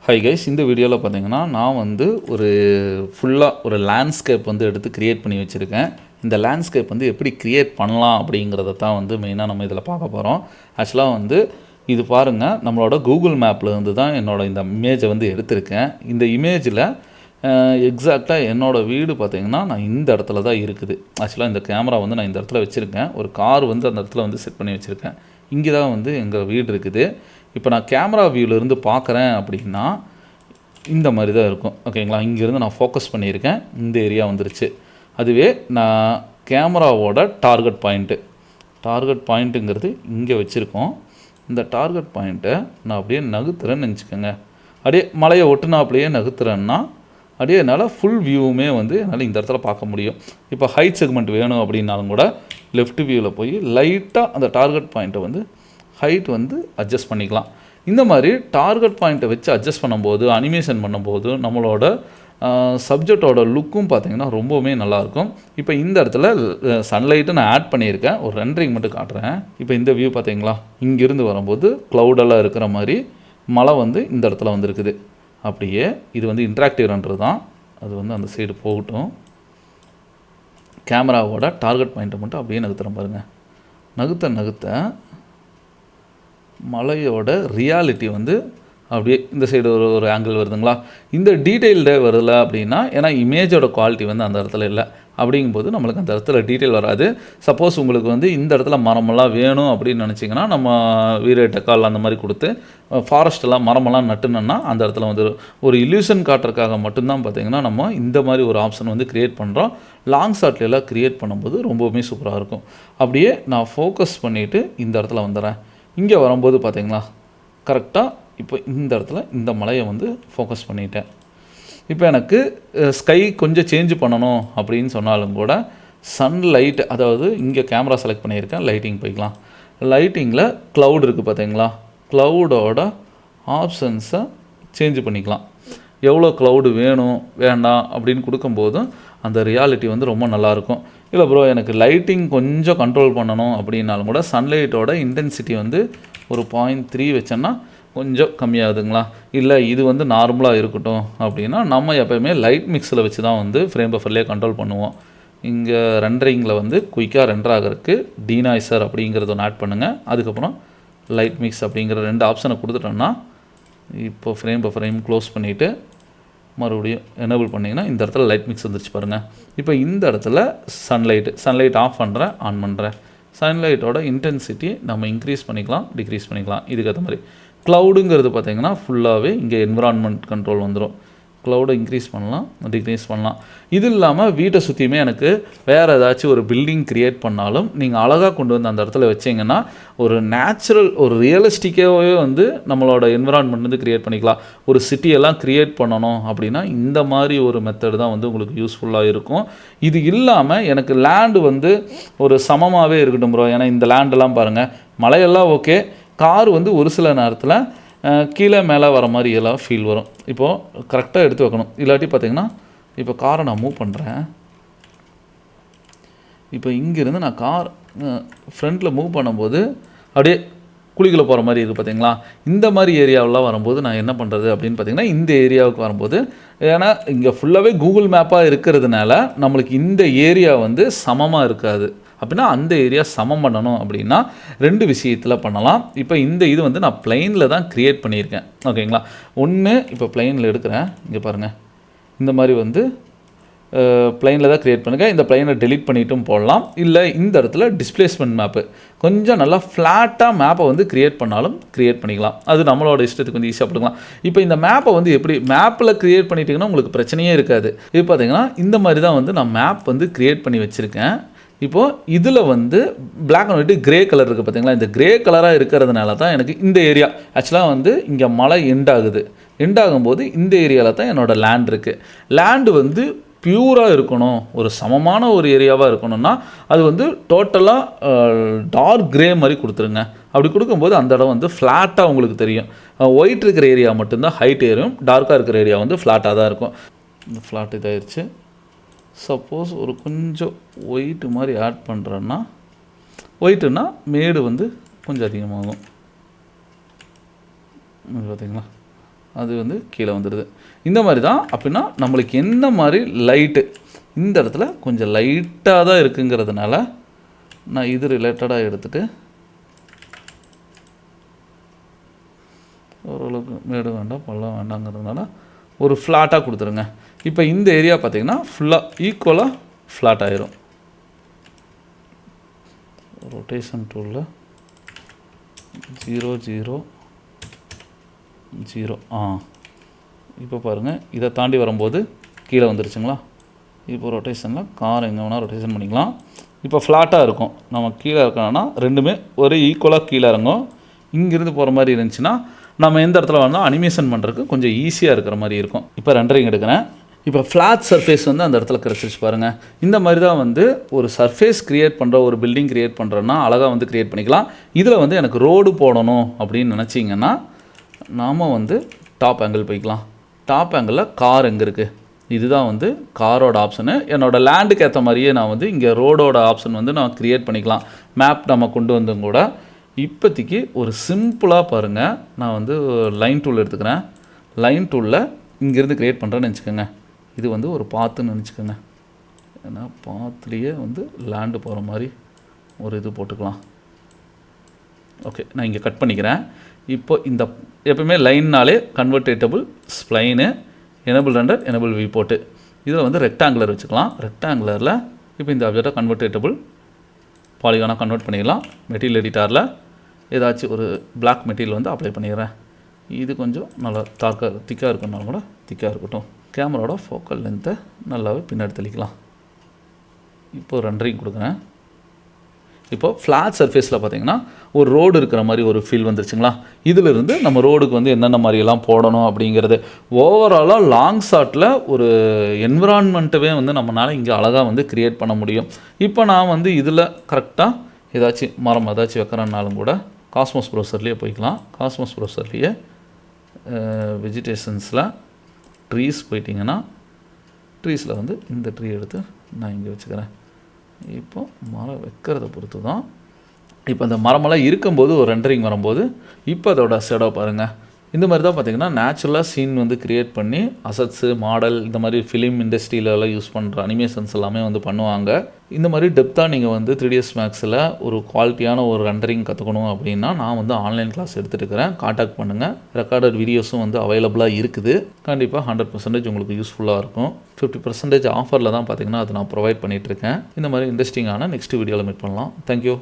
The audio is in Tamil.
ஹை கைஸ், இந்த வீடியோவில் பார்த்தீங்கன்னா நான் வந்து ஃபுல்லாக ஒரு லேண்ட்ஸ்கேப் வந்து எடுத்து க்ரியேட் பண்ணி வச்சுருக்கேன். இந்த லேண்ட்ஸ்கேப் வந்து எப்படி க்ரியேட் பண்ணலாம் அப்படிங்கிறத தான் வந்து மெயினாக நம்ம இதில் பார்க்க போகிறோம். ஆக்சுவலாக வந்து இது பாருங்கள், நம்மளோட கூகுள் மேப்பில் இருந்து தான் என்னோடய இந்த இமேஜை வந்து எடுத்திருக்கேன். இந்த இமேஜில் எக்ஸாக்டாக என்னோடய வீடு பார்த்திங்கன்னா நான் இந்த இடத்துல தான் இருக்குது. ஆக்சுவலாக இந்த கேமரா வந்து நான் இந்த இடத்துல வச்சுருக்கேன். ஒரு கார் வந்து அந்த இடத்துல வந்து செட் பண்ணி வச்சுருக்கேன். இங்கே தான் வந்து எங்கள் வீடு இருக்குது. இப்போ நான் கேமரா வியூவிலேருந்து பார்க்குறேன் அப்படின்னா இந்த மாதிரி தான் இருக்கும். ஓகேங்களா, இங்கேருந்து நான் ஃபோக்கஸ் பண்ணியிருக்கேன், இந்த ஏரியா வந்துருச்சு. அதுவே நான் கேமராவோட டார்கெட் பாயிண்ட்டுங்கிறது இங்கே வச்சுருக்கோம். இந்த டார்கெட் பாயிண்ட்டை நான் அப்படியே நகுத்துறேன்னு நினச்சிக்கோங்க. அப்படியே மலையை ஒட்டுனாப்லேயே நகுத்துறேன்னா அப்படியே என்னால் ஃபுல் வியூவுமே வந்து என்னால் இந்த இடத்துல பார்க்க முடியும். இப்போ ஹைட் செக்மெண்ட் வேணும் அப்படின்னாலும் கூட லெஃப்ட் வியூவில் போய் லைட்டாக அந்த டார்கெட் பாயிண்ட்டை வந்து ஹைட் வந்து அட்ஜஸ்ட் பண்ணிக்கலாம். இந்த மாதிரி டார்கெட் பாயிண்ட்டை வச்சு அட்ஜஸ்ட் பண்ணும்போது, அனிமேஷன் பண்ணும்போது நம்மளோட சப்ஜெக்டோட லுக்கும் பார்த்திங்கன்னா ரொம்பவுமே நல்லாயிருக்கும். இப்போ இந்த இடத்துல சன்லைட்டு நான் ஆட் பண்ணியிருக்கேன். ஒரு ரெண்டரிங் மட்டும் காட்டுறேன். இப்போ இந்த வியூ பார்த்திங்களா, இங்கேருந்து வரும்போது க்ளவுடெல்லாம் இருக்கிற மாதிரி மழை வந்து இந்த இடத்துல வந்துருக்குது. அப்படியே இது வந்து இன்ட்ராக்டிவ் ரெண்டர் தான், அது வந்து அந்த சைடு போகட்டும். கேமராவோட டார்கெட் பாயிண்ட்டை மட்டும் அப்படியே நகர்த்துறேன் பாருங்கள். நகர்த்த மலையோட ரியாலிட்டி வந்து அப்படியே இந்த சைடு ஒரு ஆங்கிள் வருதுங்களா. இந்த டீட்டெயில்டே வரல அப்படின்னா, ஏன்னா இமேஜோட குவாலிட்டி வந்து அந்த இடத்துல இல்லை. அப்படிங்கும்போது நம்மளுக்கு அந்த இடத்துல டீட்டெயில் வராது. சப்போஸ் உங்களுக்கு வந்து இந்த இடத்துல மரமெல்லாம் வேணும் அப்படின்னு நினச்சிங்கன்னா, நம்ம வீர டெக்கால் அந்த மாதிரி கொடுத்து ஃபாரஸ்ட்டெல்லாம் மரமெல்லாம் நட்டுனோன்னா அந்த இடத்துல வந்து ஒரு இல்யூஷன் காட்டுறதுக்காக மட்டும்தான் பார்த்திங்கன்னா நம்ம இந்த மாதிரி ஒரு ஆப்ஷன் வந்து க்ரியேட் பண்ணுறோம். லாங் ஷாட்லாம் க்ரியேட் பண்ணும்போது ரொம்பவுமே சூப்பராக இருக்கும். அப்படியே நான் ஃபோக்கஸ் பண்ணிவிட்டு இந்த இடத்துல வந்துடுறேன். இங்கே வரும்போது பார்த்திங்களா, கரெக்டாக இப்போ இந்த இடத்துல இந்த மலையை வந்து ஃபோக்கஸ் பண்ணிட்டேன். இப்போ எனக்கு ஸ்கை கொஞ்சம் சேஞ்ச் பண்ணணும் அப்படின்னு சொன்னாலும் கூட சன்லைட், அதாவது இங்கே கேமரா செலக்ட் பண்ணியிருக்கேன், லைட்டிங் போய்க்கலாம். லைட்டிங்கில் க்ளவுட் இருக்குது பார்த்தீங்களா, க்ளவுடோட ஆப்ஷன்ஸை சேஞ்ச் பண்ணிக்கலாம். எவ்வளோ க்ளவுடு வேணும் வேண்டாம் அப்படின்னு கொடுக்கும்போதும் அந்த ரியாலிட்டி வந்து ரொம்ப நல்லாயிருக்கும். இல்லை ப்ரோ, எனக்கு லைட்டிங் கொஞ்சம் கண்ட்ரோல் பண்ணணும் அப்படின்னாலும் கூட சன்லைட்டோட இன்டென்சிட்டி வந்து ஒரு 0.3 வச்சோன்னா கொஞ்சம் கம்மியாகுதுங்களா. இல்லை இது வந்து நார்மலாக இருக்கட்டும் அப்படின்னா நம்ம எப்போயுமே லைட் மிக்ஸில் வச்சு தான் வந்து ஃப்ரேம் பஃபர்லேயே கண்ட்ரோல் பண்ணுவோம். இங்கே ரெண்டரிங்கில் வந்து குயிக்காக ரெண்டர் ஆகிறதுக்கு டீனாய்சர் அப்படிங்கிறது ஒன்று ஆட் பண்ணுங்கள். அதுக்கப்புறம் லைட் மிக்ஸ் அப்படிங்கிற 2 ஆப்ஷனை கொடுத்துட்டோன்னா இப்போ ஃப்ரேம் பஃபரையும் க்ளோஸ் பண்ணிவிட்டு மறுபடியும் எனேபிள் பண்ணிங்கன்னா இந்த இடத்துல லைட் மிக்ஸ் வந்துருச்சு பாருங்கள். இப்போ இந்த இடத்துல சன்லைட் ஆஃப் பண்ணுறேன், ஆன் பண்ணுறேன். சன்லைட்டோட இன்டென்சிட்டி நம்ம இன்க்ரீஸ் பண்ணிக்கலாம், டிக்ரீஸ் பண்ணிக்கலாம். இதுக்கேற்ற மாதிரி க்ளவுடுங்கிறது பார்த்திங்கன்னா ஃபுல்லாகவே இங்கே என்விரான்மெண்ட் கண்ட்ரோல் வந்துடும். க்ளவுடை இன்க்ரீஸ் பண்ணலாம், டிக்ரீஸ் பண்ணலாம். இது இல்லாமல் வீட்டை சுற்றியுமே எனக்கு வேறு ஏதாச்சும் ஒரு பில்டிங் க்ரியேட் பண்ணாலும் நீங்கள் அழகாக கொண்டு வந்து அந்த இடத்துல வச்சிங்கன்னா ஒரு நேச்சுரல், ஒரு ரியலிஸ்டிக்காகவே வந்து நம்மளோட என்விரான்மெண்ட் வந்து க்ரியேட் பண்ணிக்கலாம். ஒரு சிட்டியெல்லாம் க்ரியேட் பண்ணணும் அப்படின்னா இந்த மாதிரி ஒரு மெத்தட் தான் வந்து உங்களுக்கு யூஸ்ஃபுல்லாக இருக்கும். இது இல்லாமல் எனக்கு லேண்டு வந்து ஒரு சமமாகவே இருக்கட்டும் ப்ரோ, ஏன்னா இந்த லேண்டெல்லாம் பாருங்கள், மலையெல்லாம் ஓகே, கார் வந்து ஒரு சில நேரத்தில் கீழே மேலே வர மாதிரி எல்லாம் ஃபீல் வரும். இப்போது கரெக்டாக எடுத்து வைக்கணும். இல்லாட்டி பார்த்திங்கன்னா இப்போ காரை நான் மூவ் பண்ணுறேன். இப்போ இங்கேருந்து நான் கார் ஃப்ரண்ட்டில் மூவ் பண்ணும்போது அப்படியே குழிக்குள்ளே போகிற மாதிரி இருக்குது பார்த்திங்களா. இந்த மாதிரி ஏரியாவெலாம் வரும்போது நான் என்ன பண்ணுறது அப்படின்னு பார்த்திங்கன்னா, இந்த ஏரியாவுக்கு வரும்போது, ஏன்னா இங்கே ஃபுல்லாகவே கூகுள் மேப்பாக இருக்கிறதுனால நம்மளுக்கு இந்த ஏரியா வந்து சமமாக இருக்காது. அப்படின்னா அந்த ஏரியா சமம் பண்ணணும் அப்படின்னா 2 விஷயத்தில் பண்ணலாம். இப்போ இந்த இது வந்து நான் பிளைனில் தான் க்ரியேட் பண்ணியிருக்கேன். ஓகேங்களா, ஒன்று இப்போ பிளைனில் எடுக்கிறேன். இங்கே பாருங்கள், இந்த மாதிரி வந்து பிளைனில் தான் க்ரியேட் பண்ணுங்கள். இந்த பிளைனை டெலிட் பண்ணிட்டும் போடலாம். இல்லை இந்த இடத்துல டிஸ்பிளேஸ்மெண்ட் மேப்பு கொஞ்சம் நல்லா ஃப்ளாட்டாக மேப்பை வந்து க்ரியேட் பண்ணாலும் க்ரியேட் பண்ணிக்கலாம். அது நம்மளோட இஷ்டத்துக்கு வந்து ஈஸியாக போட்டுக்கலாம். இப்போ இந்த மேப்பை வந்து எப்படி மேப்பில் க்ரியேட் பண்ணிட்டீங்கன்னா உங்களுக்கு பிரச்சனையே இருக்காது. இது பார்த்திங்கன்னா இந்த மாதிரி தான் வந்து நான் மேப் வந்து க்ரியேட் பண்ணி வச்சுருக்கேன். இப்போது இதில் வந்து black and white grey colour இருக்குது பார்த்திங்களா. இந்த கிரே கலராக இருக்கிறதுனால தான் எனக்கு இந்த ஏரியா ஆக்சுவலாக வந்து இங்கே மழை எண்டாகும்போது இந்த ஏரியாவில் தான் என்னோடய லேண்ட் இருக்குது. லேண்டு வந்து பியூராக இருக்கணும், ஒரு சமமான ஒரு ஏரியாவாக இருக்கணும்னா அது வந்து டோட்டலாக டார்க் கிரே மாதிரி கொடுத்துருங்க. அப்படி கொடுக்கும்போது அந்த இடம் வந்து ஃப்ளாட்டாக உங்களுக்கு தெரியும். ஒயிட் இருக்கிற ஏரியா மட்டும்தான் ஹைட் ஏரியும், டார்க்காக இருக்கிற ஏரியா வந்து ஃப்ளாட்டாக தான் இருக்கும். இந்த ஃப்ளாட் இதாகிடுச்சு. சப்போஸ் ஒரு கொஞ்சம் ஒயிட்டு மாதிரி ஆட் பண்ணுறேன்னா, ஒயிட்டுன்னா மேடு வந்து கொஞ்சம் அதிகமாகும். பார்த்திங்களா, அது வந்து கீழே வந்துடுது. இந்த மாதிரி தான். அப்படின்னா நம்மளுக்கு என்ன மாதிரி லைட்டு இந்த இடத்துல கொஞ்சம் லைட்டாக தான் இருக்குங்கிறதுனால நான் இது ரிலேட்டடாக எடுத்துகிட்டு ஓரளவுக்கு மேடு வேண்டாம் பள்ளம் வேண்டாங்கிறதுனால ஒரு ஃப்ளாட்டாக கொடுத்துருங்க. இப்போ இந்த ஏரியா பார்த்திங்கன்னா ஃபுல்லாக ஈக்குவலாக ஃப்ளாட் ஆயிரும். ரொட்டேஷன் டூலில் 0 0 0 இப்போ பாருங்கள் இதை தாண்டி வரும்போது கீழே வந்துருச்சுங்களா. இப்போ ரொட்டேஷனில் கார் எங்கே வேணால் ரொட்டேஷன் பண்ணிக்கலாம். இப்போ ஃப்ளாட்டாக இருக்கும். நம்ம கீழே இருக்கணும்னா ரெண்டுமே ஒரே ஈக்குவலாக கீழே இறங்கும். இங்கேருந்து போகிற மாதிரி இருந்துச்சுன்னா நம்ம எந்த இடத்துல வேணாலும் அனிமேஷன் பண்ணுறதுக்கு கொஞ்சம் ஈஸியாக இருக்கிற மாதிரி இருக்கும். இப்போ ரெண்டரிங் எடுக்கிறேன். இப்போ ஃப்ளாட் சர்ஃபேஸ் வந்து அந்த இடத்துல கிடச்சிருச்சு பாருங்கள். இந்த மாதிரி தான் வந்து ஒரு சர்ஃபேஸ் க்ரியேட் பண்ணுற ஒரு பில்டிங் க்ரியேட் பண்ணுறோன்னா அழகாக வந்து க்ரியேட் பண்ணிக்கலாம். இதில் வந்து எனக்கு ரோடு போடணும் அப்படின்னு நினச்சிங்கன்னா நாம் வந்து டாப் ஆங்கிள் போய்க்கலாம். டாப் ஆங்கிளில் கார் எங்கே இருக்குது, இதுதான் வந்து காரோட ஆப்ஷனு. என்னோடய லேண்டுக்கு ஏற்ற மாதிரியே நான் வந்து இங்கே ரோடோட ஆப்ஷன் வந்து நான் க்ரியேட் பண்ணிக்கலாம். மேப் நம்ம கொண்டு வந்தும் கூட இப்போதைக்கு ஒரு சிம்பிளாக பாருங்கள். நான் வந்து லைன் டூல் எடுத்துக்கிறேன். லைன் டூலில் இங்கேருந்து க்ரியேட் பண்ணுறேன்னு நினச்சிக்கோங்க. இது வந்து ஒரு பாத்துன்னு நினச்சிக்கோங்க. ஏன்னா பாத்துலேயே வந்து லேண்டு போகிற மாதிரி ஒரு இது போட்டுக்கலாம். ஓகே, நான் இங்கே கட் பண்ணிக்கிறேன். இப்போ இந்த எப்பவுமே லைன்னாலே கன்வெர்டேட்டபிள் ஸ்ப்ளைனு எனபிள் ரெண்டர் எனபிள் வி போட்டு இதில் வந்து ரெக்டாங்குலர் வச்சுக்கலாம். ரெக்டாங்குலரில் இப்போ இந்த ஆப்ஜெக்டை கன்வெர்டேட்டபிள் பாலிகானாக கன்வெர்ட் பண்ணிக்கலாம். மெட்டீரியல் எடிட்டாரில் ஏதாச்சும் ஒரு பிளாக் மெட்டீரியல் வந்து அப்ளை பண்ணிடுறேன். இது கொஞ்சம் நல்லா திக்காக இருக்குன்னாலும் கூட திக்காக இருக்கட்டும். கேமராவோட ஃபோக்கல் லென்த்தை நல்லாவே பின்னாடி தெளிக்கலாம். இப்போ ரெண்டரிங் கொடுக்குறேன். இப்போது ஃப்ளாட் சர்ஃபேஸில் பார்த்திங்கன்னா ஒரு ரோடு இருக்கிற மாதிரி ஒரு ஃபீல் வந்துருச்சுங்களா. இதிலிருந்து நம்ம ரோடுக்கு வந்து என்னென்ன மாதிரியெல்லாம் போடணும் அப்படிங்கிறது ஓவராலாக லாங் ஷாட்டில் ஒரு என்விரான்மெண்ட்டவே வந்து நம்மளால் இங்கே அழகாக வந்து க்ரியேட் பண்ண முடியும். இப்போ நான் வந்து இதில் கரெக்டாக ஏதாச்சும் மரம் ஏதாச்சும் வைக்கிறனாலும் கூட காஸ்மோஸ் ப்ரௌசர்லேயே போய்க்கலாம். காஸ்மோஸ் ப்ரௌசர்லேயே வெஜிடேஷன்ஸில் ட்ரீஸ் போயிட்டிங்கன்னா ட்ரீஸில் வந்து இந்த ட்ரீ எடுத்து நான் இங்கே வச்சுக்கிறேன். இப்போ மரம் வைக்கிறத பொறுத்து தான். இப்போ அந்த மரமெல்லாம் இருக்கும்போது ஒரு ரெண்டரிங் வரும்போது இப்போ அதோட ஷேடோ பாருங்கள். இந்த மாதிரி தான் பார்த்திங்கன்னா நேச்சுரலாக சீன் வந்து க்ரியேட் பண்ணி அசட்ஸு மாடல் இந்த மாதிரி ஃபிலிம் இண்டஸ்ட்ரியிலலாம் யூஸ் பண்ணுற அனிமேஷன்ஸ் எல்லாமே வந்து பண்ணுவாங்க. இந்த மாதிரி டெப்த்தாக நீங்கள் வந்து 3ds மேக்ஸில் ஒரு குவாலிட்டியான ஒரு ரெண்டரிங் கற்றுக்கணும் அப்படின்னா நான் வந்து ஆன்லைன் கிளாஸ் எடுத்துகிட்டு இருக்கிறேன். காண்டாக்ட் பண்ணுங்கள். ரெக்கார்டட் வீடியோஸும் வந்து அவைலபிளாக இருக்குது. கண்டிப்பாக 100% உங்களுக்கு யூஸ்ஃபுல்லாக இருக்கும். 50% ஆஃபரில் தான் பார்த்திங்கன்னா அது நான் ப்ரொவைட் பண்ணிகிட்ருக்கேன். இந்த மாதிரி இன்ட்ரெஸ்டிங்கான நெக்ஸ்ட் வீடியோவில் மீட் பண்ணலாம். தேங்க்யூ.